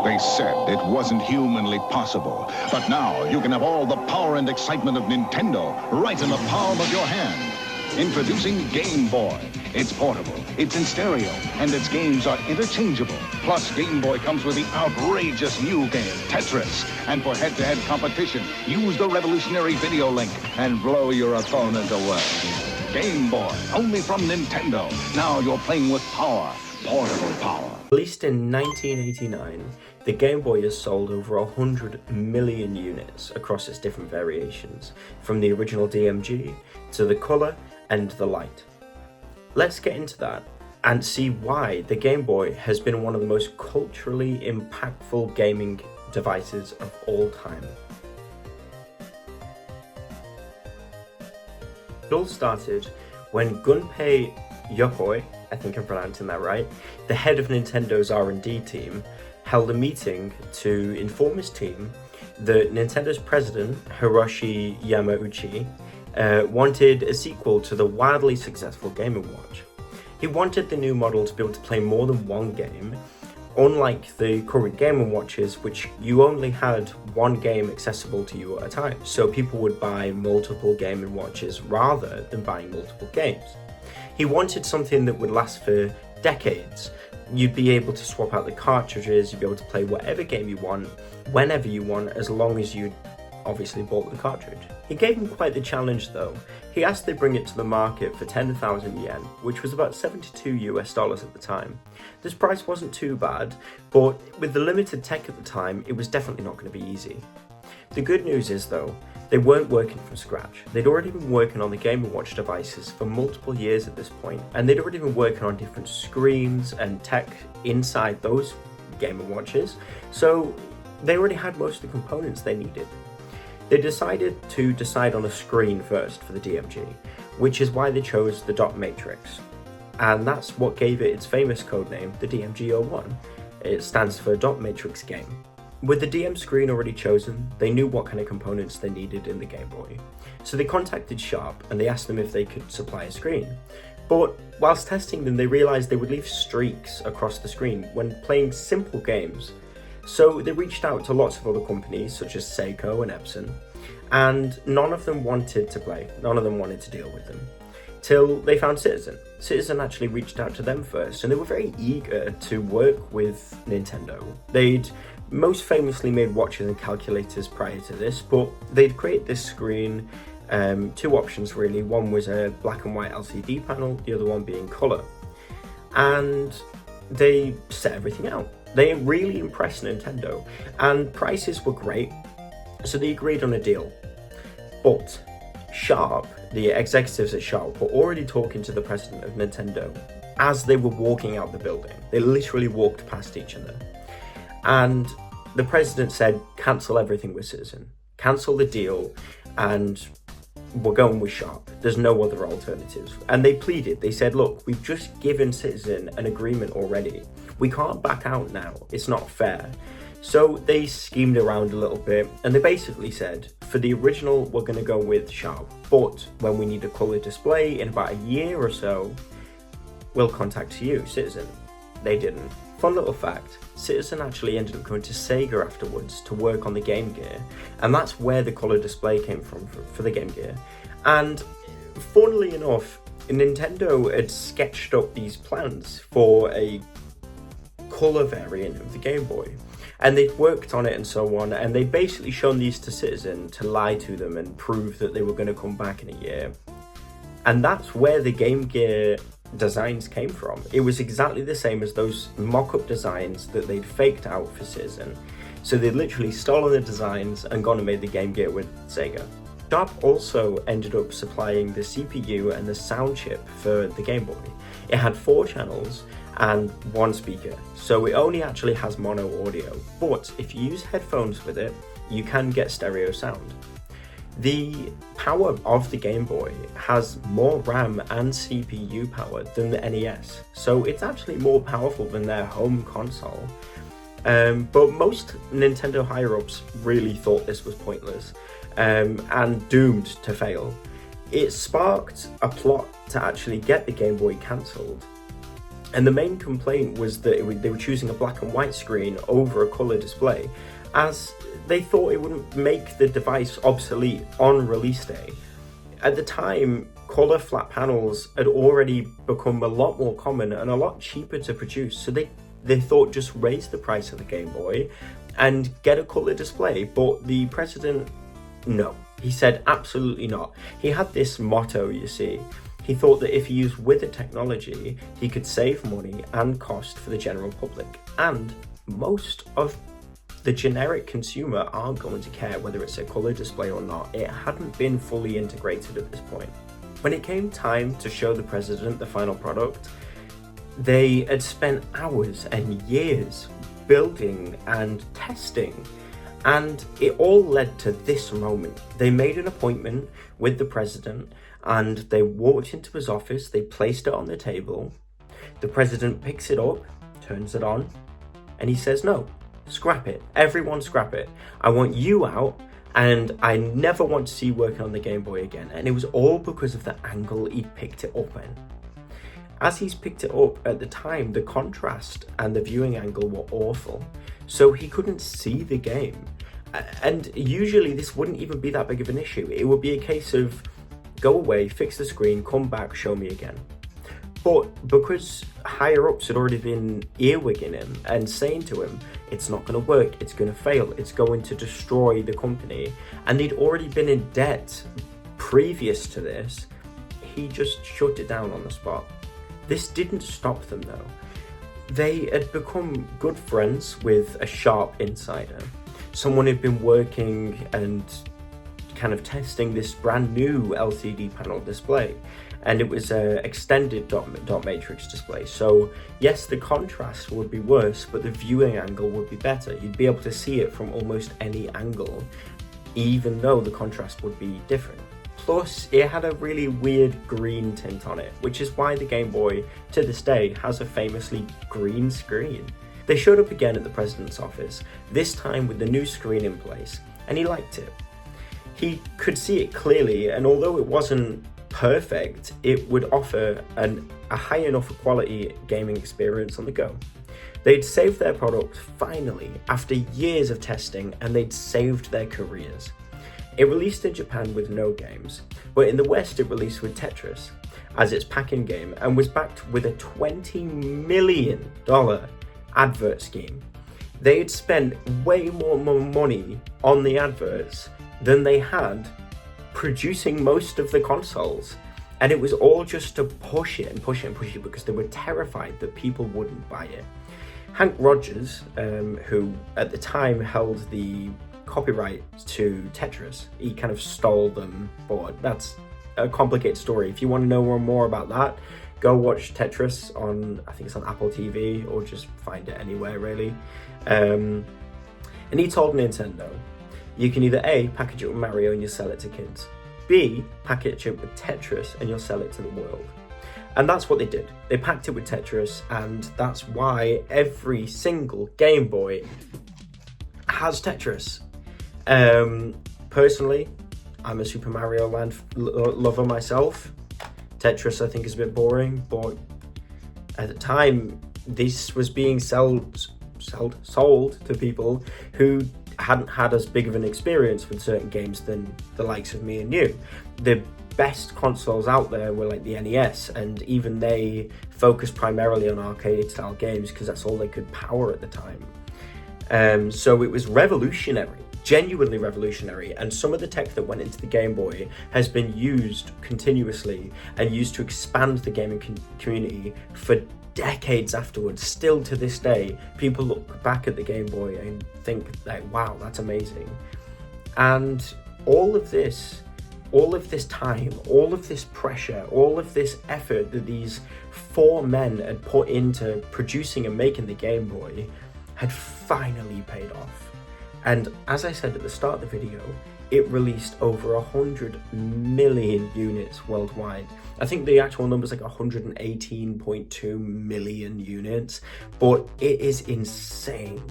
They said it wasn't humanly possible. But now you can have all the power and excitement of Nintendo right in the palm of your hand. Introducing Game Boy. It's portable, it's in stereo, and its games are interchangeable. Plus, Game Boy comes with the outrageous new game, Tetris. And for head-to-head competition, use the revolutionary video link and blow your opponent away. Game Boy, only from Nintendo. Now you're playing with power, portable power. Released in 1989, the Game Boy has sold over 100 million units across its different variations, from the original DMG to the Color and the Light. Let's get into that and see why the Game Boy has been one of the most culturally impactful gaming devices of all time. It all started when Gunpei Yokoi, I think I'm pronouncing that right, the head of Nintendo's R&D team, held a meeting to inform his team that Nintendo's president, Hiroshi Yamauchi, wanted a sequel to the wildly successful Game & Watch. He wanted the new model to be able to play more than one game, unlike the current Game & Watches, which you only had one game accessible to you at a time. So people would buy multiple Game & Watches rather than buying multiple games. He wanted something that would last for decades. You'd be able to swap out the cartridges, you'd be able to play whatever game you want, whenever you want, as long as you obviously bought the cartridge. He gave him quite the challenge though. He asked they bring it to the market for 10,000 yen, which was about $72 US at the time. This price wasn't too bad, but with the limited tech at the time, it was definitely not going to be easy. The good news is though, they weren't working from scratch. They'd already been working on the Game & Watch devices for multiple years at this point, and they'd already been working on different screens and tech inside those Game & Watches, so they already had most of the components they needed. They decided on a screen first for the DMG, which is why they chose the dot matrix. And that's what gave it its famous codename, the DMG-01. It stands for dot matrix game. With the DM screen already chosen, they knew what kind of components they needed in the Game Boy. So they contacted Sharp and they asked them if they could supply a screen. But whilst testing them, they realized they would leave streaks across the screen when playing simple games. So they reached out to lots of other companies such as Seiko and Epson, and none of them wanted to play, none of them wanted to deal with them, till they found Citizen. Citizen actually reached out to them first, and they were very eager to work with Nintendo. They'd most famously made watches and calculators prior to this, but they'd created this screen, two options really. One was a black and white LCD panel, the other one being color. And they set everything out. They really impressed Nintendo, and prices were great, so they agreed on a deal. But Sharp, the executives at Sharp, were already talking to the president of Nintendo as they were walking out the building. They literally walked past each other. And the president said, cancel everything with Citizen. Cancel the deal, and we're going with Sharp. There's no other alternatives. And they pleaded. They said, look, we've just given Citizen an agreement already. We can't back out now. It's not fair. So they schemed around a little bit, and they basically said, for the original, we're going to go with Sharp. But when we need a color display in about a year or so, we'll contact you, Citizen. They didn't. Fun little fact, Citizen actually ended up going to Sega afterwards to work on the Game Gear, and that's where the color display came from for the Game Gear. And funnily enough, Nintendo had sketched up these plans for a color variant of the Game Boy, and they'd worked on it and so on, and they'd basically shown these to Citizen to lie to them and prove that they were going to come back in a year. And that's where the Game Gear designs came from. It was exactly the same as those mock-up designs that they'd faked out for Citizen. So they'd literally stolen the designs and gone and made the Game Gear with Sega. Sharp also ended up supplying the CPU and the sound chip for the Game Boy. It had 4 channels and 1 speaker, so it only actually has mono audio, but if you use headphones with it, you can get stereo sound. The power of the Game Boy has more RAM and CPU power than the NES, so it's actually more powerful than their home console. But most Nintendo higher-ups really thought this was pointless and doomed to fail. It sparked a plot to actually get the Game Boy cancelled. And the main complaint was that they were choosing a black and white screen over a colour display, as they thought it wouldn't make the device obsolete on release day. At the time, colour flat panels had already become a lot more common and a lot cheaper to produce, so they thought just raise the price of the Game Boy and get a colour display. But the president, no. He said absolutely not. He had this motto, you see. He thought that if he used with the technology, he could save money and cost for the general public. And most of the generic consumer aren't going to care whether it's a colour display or not. It hadn't been fully integrated at this point. When it came time to show the president the final product, they had spent hours and years building and testing, and it all led to this moment. They made an appointment with the president, and they walked into his office, they placed it on the table. The president picks it up, turns it on, and he says, no, scrap it. Everyone scrap it. I want you out, and I never want to see you working on the Game Boy again. And it was all because of the angle he picked it up in. As he's picked it up at the time, the contrast and the viewing angle were awful, so he couldn't see the game. And usually this wouldn't even be that big of an issue. It would be a case of go away, fix the screen, come back, show me again. But because higher ups had already been earwigging him and saying to him, it's not going to work, it's going to fail, it's going to destroy the company, and they'd already been in debt previous to this, he just shut it down on the spot. This didn't stop them though. They had become good friends with a sharp insider, someone who'd been working and kind of testing this brand new LCD panel display, and it was an extended dot matrix display. So yes, the contrast would be worse, but the viewing angle would be better. You'd be able to see it from almost any angle, even though the contrast would be different. Plus, it had a really weird green tint on it, which is why the Game Boy, to this day, has a famously green screen. They showed up again at the president's office, this time with the new screen in place, and he liked it. He could see it clearly, and although it wasn't perfect, it would offer a high enough quality gaming experience on the go. They'd saved their product finally after years of testing, and they'd saved their careers. It released in Japan with no games, but in the West it released with Tetris as its pack-in game and was backed with a $20 million advert scheme. They had spent way more money on the adverts than they had producing most of the consoles, and it was all just to push it and push it and push it because they were terrified that people wouldn't buy it. Hank Rogers, who at the time held the copyright to Tetris, he kind of stole them, but that's a complicated story. If you want to know more about that, go watch Tetris on, I think it's on Apple TV, or just find it anywhere really. And he told Nintendo, you can either A, package it with Mario and you sell it to kids, B, package it with Tetris and you'll sell it to the world. And that's what they did. They packed it with Tetris, and that's why every single Game Boy has Tetris. Personally, I'm a Super Mario Land lover myself. Tetris I think is a bit boring, but at the time this was being sold to people who hadn't had as big of an experience with certain games than the likes of me and you. The best consoles out there were like the NES, and even they focused primarily on arcade style games because that's all they could power at the time. So it was revolutionary, genuinely revolutionary, and some of the tech that went into the Game Boy has been used continuously and used to expand the gaming community for decades afterwards. Still to this day, people look back at the Game Boy and think like, wow, that's amazing. And all of this time, all of this pressure, all of this effort that these four men had put into producing and making the Game Boy had finally paid off. And as I said at the start of the video, it released over 100 million units worldwide. I think the actual number is like 118.2 million units, but it is insane.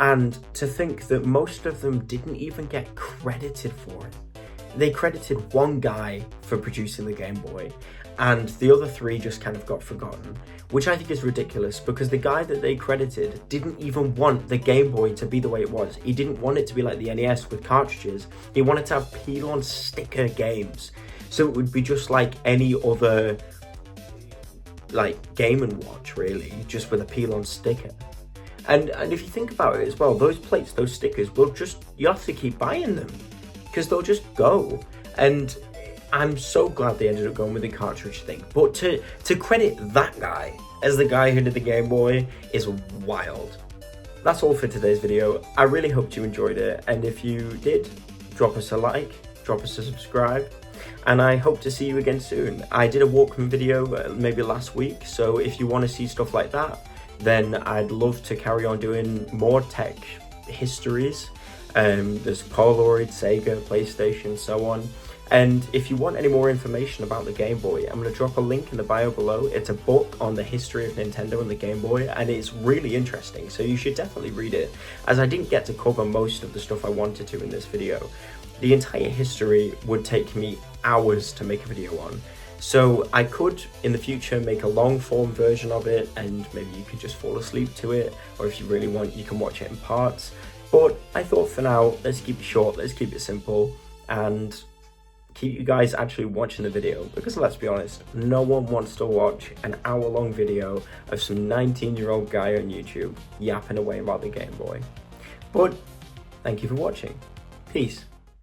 And to think that most of them didn't even get credited for it. They credited one guy for producing the Game Boy, and the other 3 just kind of got forgotten, which I think is ridiculous because the guy that they credited didn't even want the Game Boy to be the way it was. He didn't want it to be like the NES with cartridges. He wanted to have peel-on sticker games, so it would be just like any other like Game & Watch, really, just with a peel-on sticker. And if you think about it as well, those plates, those stickers, you have to keep buying them because they'll just go. And I'm so glad they ended up going with the cartridge thing. But to credit that guy as the guy who did the Game Boy is wild. That's all for today's video. I really hoped you enjoyed it. And if you did, drop us a like, drop us a subscribe. And I hope to see you again soon. I did a Walkman video maybe last week. So if you want to see stuff like that, then I'd love to carry on doing more tech histories. There's Polaroid, Sega, PlayStation, so on. And if you want any more information about the Game Boy, I'm going to drop a link in the bio below. It's a book on the history of Nintendo and the Game Boy, and it's really interesting, so you should definitely read it, as I didn't get to cover most of the stuff I wanted to in this video. The entire history would take me hours to make a video on, so I could, in the future, make a long-form version of it, and maybe you could just fall asleep to it, or if you really want, you can watch it in parts. But I thought for now, let's keep it short, let's keep it simple, and keep you guys actually watching the video, because let's be honest, no one wants to watch an hour-long video of some 19-year-old guy on YouTube yapping away about the Game Boy. But thank you for watching. Peace.